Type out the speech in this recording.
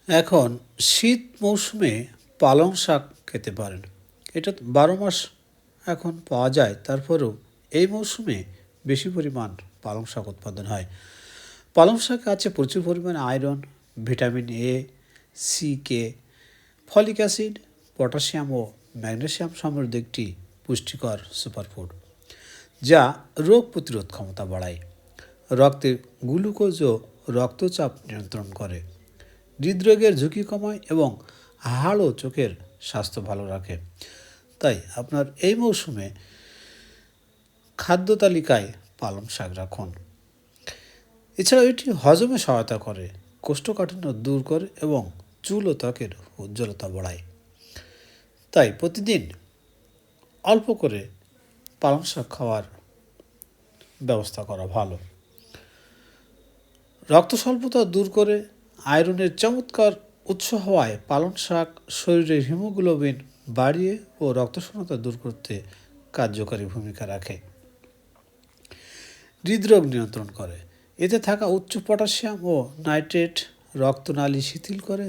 এখন শীত মৌসুমে পালং শাক খেতে পারেন। এটা 12 মাস এখন পাওয়া যায়, তারপরেও এই মৌসুমে বেশি পরিমাণ পালং শাক উৎপাদন হয়। পালং শাকে আছে প্রচুর পরিমাণে iron, vitamin A, C, K, folic acid, potassium ও ম্যাগনেসিয়াম সমৃদ্ধ একটি পুষ্টিকর সুপারফুড, যা রোগ প্রতিরোধ ক্ষমতা বাড়ায়, রক্তে গ্লুকোজ ও রক্তচাপ নিয়ন্ত্রণ করে, হৃদরোগের ঝুঁকি কমায় এবং হাড় ও চোখের স্বাস্থ্য ভালো রাখে। তাই আপনার এই মৌসুমে খাদ্য তালিকায় পালং শাক রাখুন। এছাড়াও এটি হজমে সহায়তা করে, কোষ্ঠকাঠিন্য দূর করে এবং চুল ও ত্বকের উজ্জ্বলতা বাড়ায়। তাই প্রতিদিন অল্প করে পালং শাক খাওয়ার ব্যবস্থা করা ভালো। রক্ত স্বল্পতা দূর করে আয়রনের চমৎকার উৎস হওয়ায় পালং শাক শরীরের হিমোগ্লোবিন বাড়িয়ে ও রক্তশূন্যতা দূর করতে কার্যকরী ভূমিকা রাখে। হৃদরোগ নিয়ন্ত্রণ করে, এতে থাকা উচ্চ পটাশিয়াম ও নাইট্রেট রক্তনালী শিথিল করে